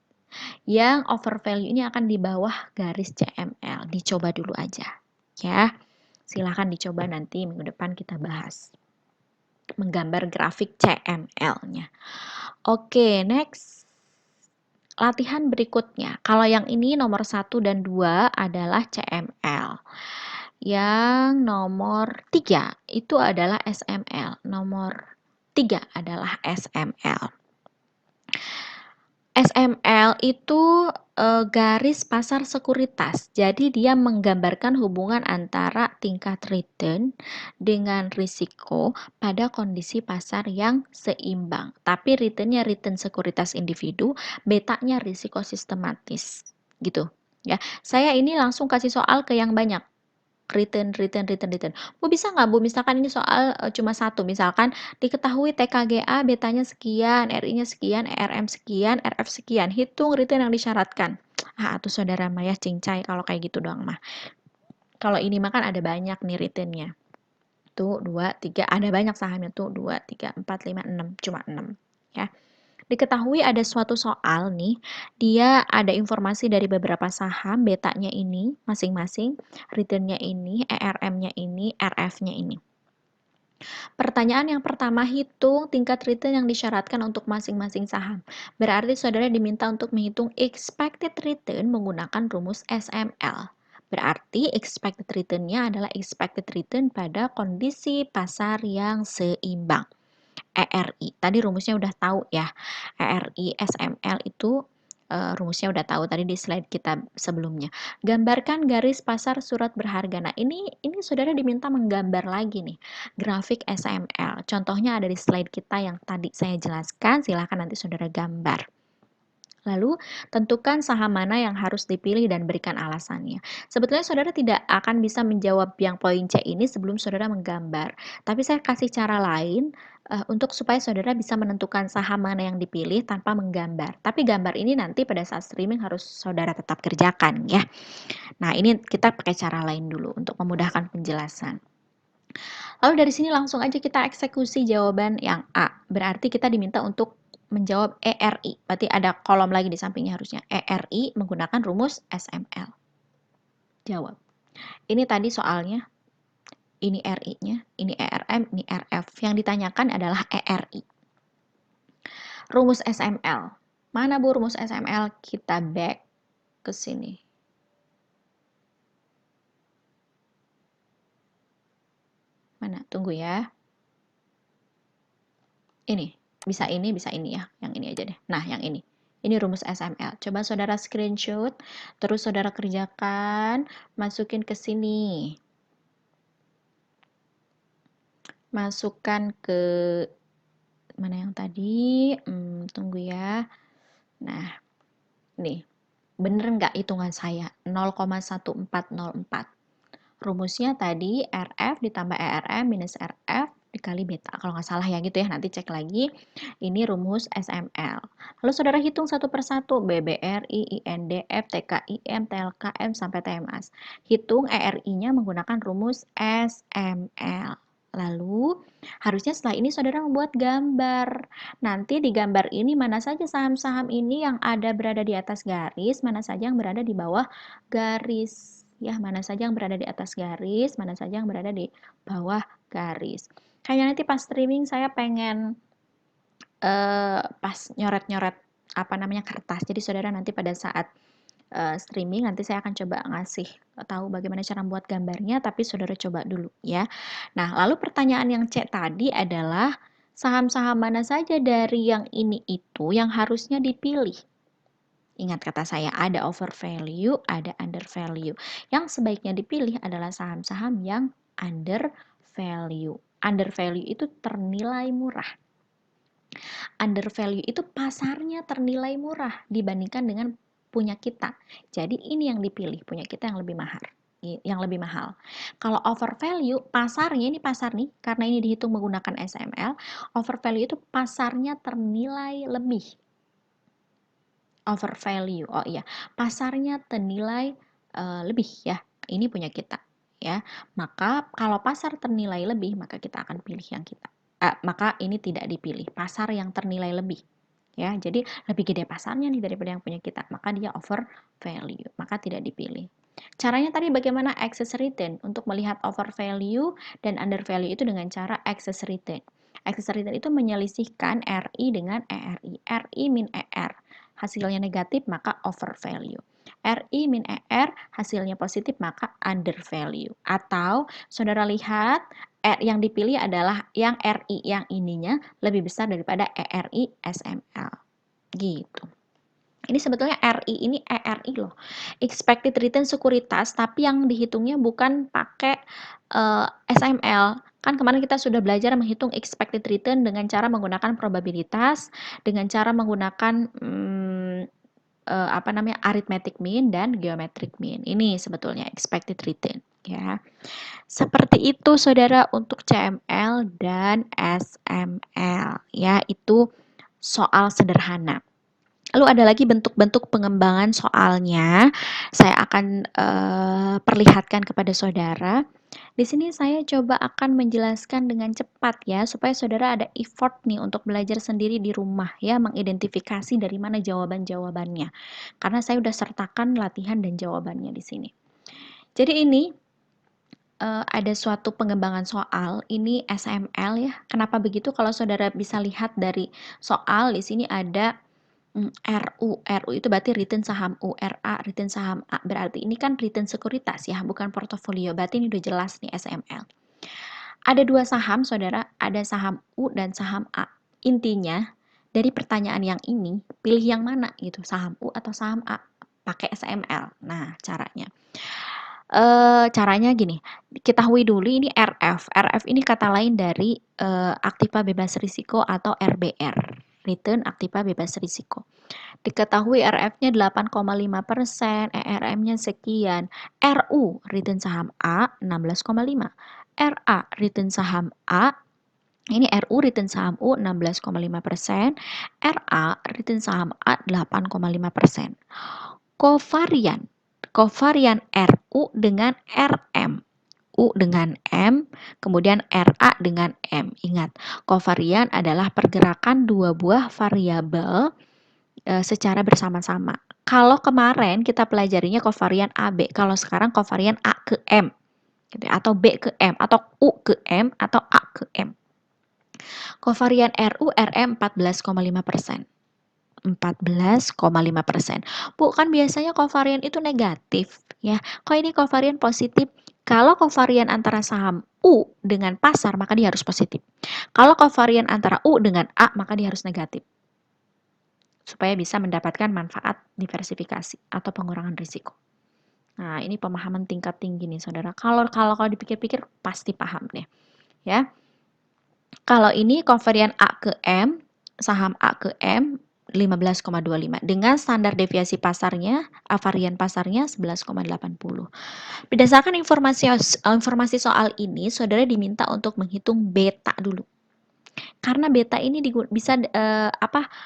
Yang over value ini akan di bawah garis CML. Dicoba dulu aja. Ya, silahkan dicoba nanti minggu depan kita bahas. Menggambar grafik CML-nya. Oke, next. Latihan berikutnya. Kalau yang ini nomor 1 dan 2 adalah CML. Yang nomor 3 itu adalah SML. Nomor 3 adalah SML. SML itu garis pasar sekuritas. Jadi dia menggambarkan hubungan antara tingkat return dengan risiko pada kondisi pasar yang seimbang. Tapi returnnya return sekuritas individu, betanya risiko sistematis. Gitu. Ya, saya ini langsung kasih soal ke yang banyak. Return. Bu bisa nggak Bu, misalkan ini soal cuma satu, misalkan diketahui TKGA betanya sekian, RI-nya sekian, ERM sekian, RF sekian, hitung return yang disyaratkan. Tuh saudara Maya cincai kalau kayak gitu doang mah. Kalau ini mah kan ada banyak nih returnnya. Tuh 2, 3, ada banyak sahamnya tuh 2, 3, 4, 5, 6, cuma 6 ya. Diketahui ada suatu soal nih, dia ada informasi dari beberapa saham, betanya ini masing-masing, returnnya ini, ERM-nya ini, RF-nya ini. Pertanyaan yang pertama, hitung tingkat return yang disyaratkan untuk masing-masing saham. Berarti saudara diminta untuk menghitung expected return menggunakan rumus SML. Berarti expected return-nya adalah expected return pada kondisi pasar yang seimbang. ERI. Tadi rumusnya udah tahu ya. ERI, SML itu rumusnya udah tahu tadi di slide kita sebelumnya. Gambarkan garis pasar surat berharga. Nah, ini saudara diminta menggambar lagi nih grafik SML. Contohnya ada di slide kita yang tadi saya jelaskan. Silahkan nanti saudara gambar. Lalu, tentukan saham mana yang harus dipilih dan berikan alasannya. Sebetulnya saudara tidak akan bisa menjawab yang poin C ini sebelum saudara menggambar. Tapi saya kasih cara lain untuk supaya saudara bisa menentukan saham mana yang dipilih tanpa menggambar. Tapi gambar ini nanti pada saat streaming harus saudara tetap kerjakan ya. Nah, ini kita pakai cara lain dulu untuk memudahkan penjelasan. Lalu dari sini langsung aja kita eksekusi jawaban yang A. Berarti kita diminta untuk menjawab ERI. Berarti ada kolom lagi di sampingnya harusnya. ERI menggunakan rumus SML. Jawab. Ini tadi soalnya. Ini RI-nya, ini ERM, ini RF. Yang ditanyakan adalah ERI. Rumus SML. Mana Bu rumus SML? Kita back ke sini. Mana? Tunggu ya. Ini. Bisa ini ya. Yang ini aja deh. Nah, yang ini. Ini rumus SML. Coba saudara screenshot, terus saudara kerjakan, masukin ke sini. Masukkan ke mana yang tadi? Tunggu ya. Nah, nih. Bener nggak hitungan saya? 0,1404. Rumusnya tadi RF ditambah ERM minus RF dikali beta. Kalau nggak salah ya gitu ya, nanti cek lagi. Ini rumus SML. Lalu saudara hitung satu persatu, BBRI, INDF, TKIM, TLKM, sampai TMAS. Hitung ERI-nya menggunakan rumus SML. Lalu, harusnya setelah ini saudara membuat gambar. Nanti di gambar ini mana saja saham-saham ini yang ada berada di atas garis, mana saja yang berada di bawah garis. Ya, mana saja yang berada di atas garis, mana saja yang berada di bawah garis. Kayaknya nanti pas streaming saya pengen pas nyoret-nyoret kertas. Jadi saudara nanti pada saat streaming nanti saya akan coba ngasih tahu bagaimana cara membuat gambarnya, tapi saudara coba dulu ya. Nah, lalu pertanyaan yang C tadi adalah saham-saham mana saja dari yang ini itu yang harusnya dipilih. Ingat kata saya, ada over value, ada under value. Yang sebaiknya dipilih adalah saham-saham yang under value. Under value itu ternilai murah. Under value itu pasarnya ternilai murah dibandingkan dengan punya kita. Jadi ini yang dipilih, punya kita yang lebih mahal. Yang lebih mahal. Kalau over value, pasarnya ini pasar nih, karena ini dihitung menggunakan SML, over value itu pasarnya ternilai lebih. Over value, oh iya, pasarnya ternilai lebih ya. Ini punya kita ya. Maka kalau pasar ternilai lebih, maka kita akan pilih yang kita. Maka ini tidak dipilih, pasar yang ternilai lebih. Ya, jadi lebih gede pasarnya nih daripada yang punya kita, maka dia over value, maka tidak dipilih. Caranya tadi bagaimana access return untuk melihat over value dan under value itu dengan cara access return. Access return itu menyelisihkan RI dengan ERI. RI min ER, hasilnya negatif maka over value. RI min ER hasilnya positif maka under value. Atau saudara lihat yang dipilih adalah yang RI yang ininya lebih besar daripada ERI SML. Gitu. Ini sebetulnya RI ini ERI loh. Expected return sekuritas, tapi yang dihitungnya bukan pakai SML. Kan kemarin kita sudah belajar menghitung expected return dengan cara menggunakan probabilitas, dengan cara menggunakan arithmetic mean dan geometric mean. Ini sebetulnya expected return ya. Seperti itu saudara untuk CML dan SML ya, itu soal sederhana. Lalu ada lagi bentuk-bentuk pengembangan soalnya. Saya akan perlihatkan kepada saudara. Di sini saya coba akan menjelaskan dengan cepat ya, supaya saudara ada effort nih untuk belajar sendiri di rumah ya, mengidentifikasi dari mana jawaban-jawabannya. Karena saya udah sertakan latihan dan jawabannya di sini. Jadi ini ada suatu pengembangan soal, ini SML ya. Kenapa begitu? Kalau saudara bisa lihat dari soal, di sini ada RU. RU itu berarti return saham U, RA return saham A. Berarti ini kan return sekuritas ya, bukan portofolio. Berarti ini udah jelas nih SML. Ada dua saham, saudara. Ada saham U dan saham A. Intinya, dari pertanyaan yang ini, pilih yang mana gitu, saham U atau saham A. Pakai SML. Nah, caranya. Caranya gini, ketahui dulu ini RF. RF ini kata lain dari aktiva bebas risiko atau RBR. Return aktiva bebas risiko. Diketahui RF-nya 8,5%, ERM-nya sekian. RU, return saham A 16,5. RA, return saham A, ini RU return saham U 16,5%, RA return saham A 8,5%. Kovarian RU dengan RM. U dengan M, kemudian RA dengan M. Ingat, kovarian adalah pergerakan dua buah variabel secara bersama-sama. Kalau kemarin kita pelajarinya kovarian AB, kalau sekarang kovarian A ke M, gitu, atau B ke M, atau U ke M, atau A ke M. Kovarian RU RM 14,5%. 14,5%. Bu, kan biasanya kovarian itu negatif ya. Kok ini kovarian positif? Kalau kovarian antara saham U dengan pasar, maka dia harus positif. Kalau kovarian antara U dengan A, maka dia harus negatif. Supaya bisa mendapatkan manfaat diversifikasi atau pengurangan risiko. Nah, ini pemahaman tingkat tinggi nih, saudara. Kalau dipikir-pikir pasti paham deh, ya. Kalau ini kovarian A ke M, saham A ke M 15,25 dengan standar deviasi pasarnya, varian pasarnya 11,80. Berdasarkan informasi soal ini, saudara diminta untuk menghitung beta dulu. Karena beta ini bisa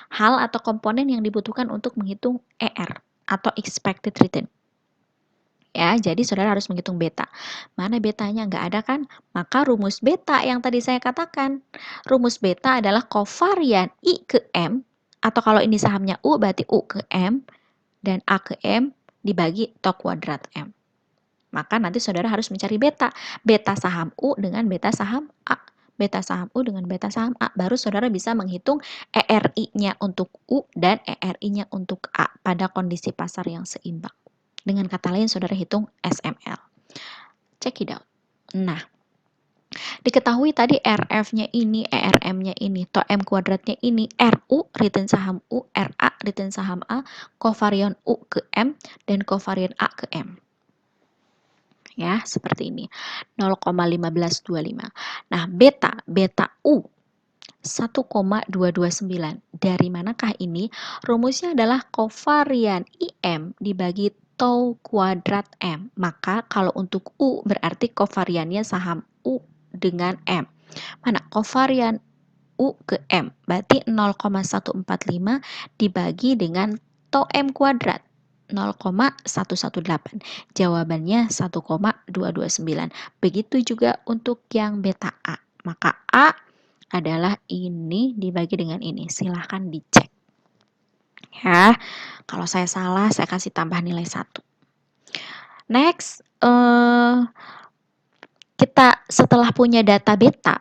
hal atau komponen yang dibutuhkan untuk menghitung ER atau expected return. Ya, jadi saudara harus menghitung beta. Mana betanya? Nggak ada kan? Maka rumus beta yang tadi saya katakan. Rumus beta adalah kovarian I ke M, atau kalau ini sahamnya U berarti U ke M, dan A ke M dibagi to kuadrat M. Maka nanti saudara harus mencari beta. Beta saham U dengan beta saham A. Beta saham U dengan beta saham A. Baru saudara bisa menghitung ERI-nya untuk U dan ERI-nya untuk A pada kondisi pasar yang seimbang. Dengan kata lain, saudara hitung SML. Check it out. Nah, diketahui tadi RF-nya ini, ERM-nya ini, to M kuadratnya ini, RU, return saham U, RA, return saham A, kovarian U ke M, dan kovarian A ke M. Ya, seperti ini. 0,1525. Nah, beta U. 1,229. Dari manakah ini? Rumusnya adalah kovarian IM dibagi tau kuadrat M. Maka kalau untuk U berarti kovariannya saham U dengan M. Mana kovarian U ke M? Berarti 0,145 dibagi dengan tau M kuadrat. 0,118. Jawabannya 1,229. Begitu juga untuk yang beta A. Maka A adalah ini dibagi dengan ini. Silahkan dicek. Ya, kalau saya salah, saya kasih tambah nilai 1. Next, kita setelah punya data beta,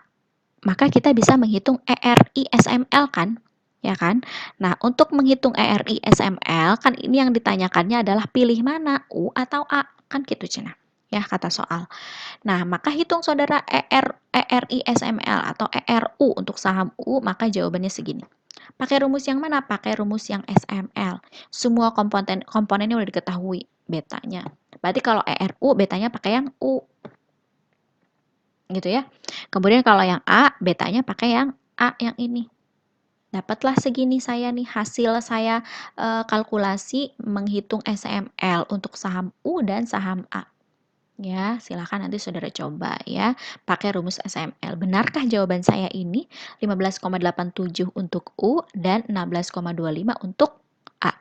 maka kita bisa menghitung ERI SML kan? Ya kan? Nah, untuk menghitung ERI SML, kan ini yang ditanyakannya adalah pilih mana, U atau A. Kan gitu, Cina. Ya, kata soal. Nah, maka hitung saudara ERI SML atau ERU untuk saham U, maka jawabannya segini. Pakai rumus yang mana? Pakai rumus yang SML. Semua komponennya udah diketahui betanya. Berarti kalau ERU betanya pakai yang U. Gitu ya. Kemudian kalau yang A, betanya pakai yang A yang ini. Dapatlah segini saya nih hasil saya kalkulasi menghitung SML untuk saham U dan saham A. Ya, silakan nanti saudara coba ya, pakai rumus SML. Benarkah jawaban saya ini? 15,87 untuk U dan 16,25 untuk A.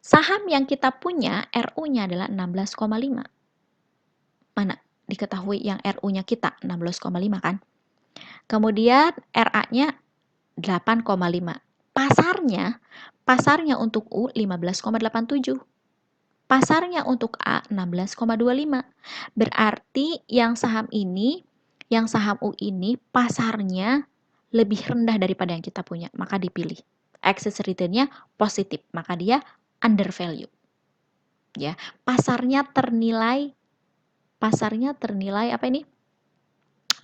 Saham yang kita punya RU-nya adalah 16,5. Mana? Diketahui yang RU-nya kita 16,5 kan? Kemudian RA-nya 8,5. Pasarnya untuk U 15,87. Pasarnya untuk A 16,25. Berarti yang saham U ini pasarnya lebih rendah daripada yang kita punya, maka dipilih. Excess return-nya positif, maka dia under value. Ya, pasarnya ternilai apa ini?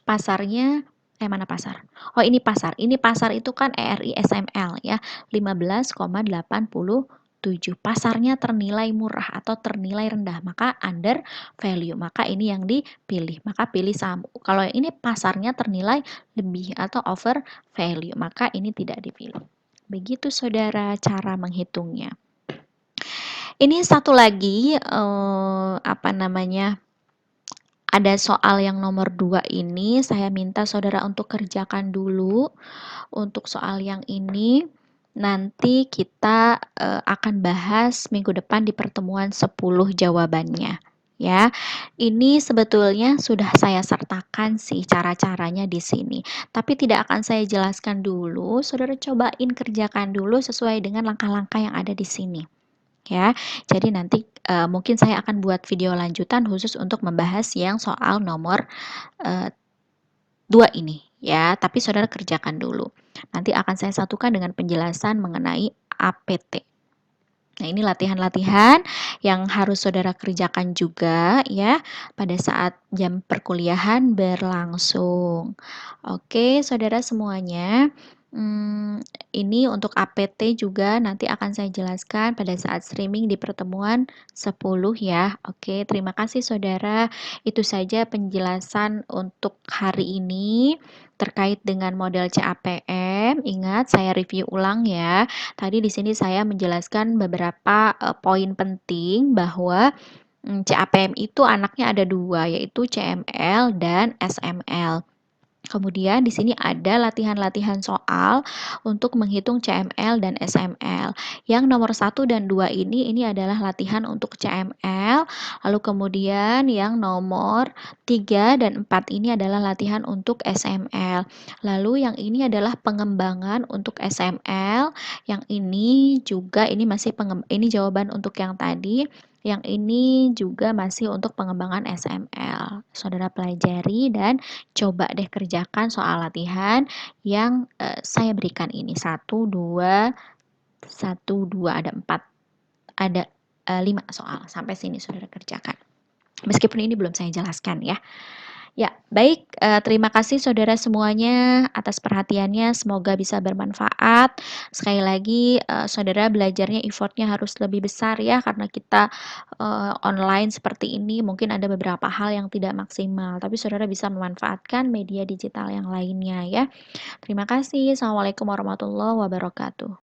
Pasarnya mana pasar? Oh, ini pasar. Ini pasar itu kan ERI SML ya, 15,87. Pasarnya ternilai murah atau ternilai rendah, maka under value. Maka ini yang dipilih. Maka pilih saham. Kalau ini pasarnya ternilai lebih atau over value, maka ini tidak dipilih. Begitu saudara cara menghitungnya. Ini satu lagi apa namanya? Ada soal yang nomor 2 ini, saya minta saudara untuk kerjakan dulu. Untuk soal yang ini, nanti kita akan bahas minggu depan di pertemuan 10 jawabannya. Ya, ini sebetulnya sudah saya sertakan sih cara-caranya di sini. Tapi tidak akan saya jelaskan dulu, saudara cobain kerjakan dulu sesuai dengan langkah-langkah yang ada di sini. Ya, jadi nanti mungkin saya akan buat video lanjutan khusus untuk membahas yang soal nomor 2 ini ya, tapi saudara kerjakan dulu. Nanti akan saya satukan dengan penjelasan mengenai APT. Nah, ini latihan-latihan yang harus saudara kerjakan juga ya pada saat jam perkuliahan berlangsung. Oke, saudara semuanya. Ini untuk APT juga nanti akan saya jelaskan pada saat streaming di pertemuan 10 ya. Oke, terima kasih saudara. Itu saja penjelasan untuk hari ini terkait dengan model CAPM. Ingat, saya review ulang ya. Tadi di sini saya menjelaskan beberapa poin penting bahwa CAPM itu anaknya ada 2, yaitu CML dan SML. Kemudian di sini ada latihan-latihan soal untuk menghitung CML dan SML. Yang nomor 1 dan 2 ini adalah latihan untuk CML, lalu kemudian yang nomor 3 dan 4 ini adalah latihan untuk SML. Lalu yang ini adalah pengembangan untuk SML, yang ini juga ini jawaban untuk yang tadi. Yang ini juga masih untuk pengembangan SML. Saudara pelajari dan coba deh kerjakan soal latihan yang saya berikan ini. 1, 2, 1, 2, ada 4. Ada 5 soal. Sampai sini saudara kerjakan. Meskipun ini belum saya jelaskan ya. Ya, baik, terima kasih saudara semuanya atas perhatiannya, semoga bisa bermanfaat. Sekali lagi, saudara belajarnya effort-nya harus lebih besar ya, karena kita, online seperti ini mungkin ada beberapa hal yang tidak maksimal, tapi saudara bisa memanfaatkan media digital yang lainnya ya. Terima kasih, assalamualaikum warahmatullahi wabarakatuh.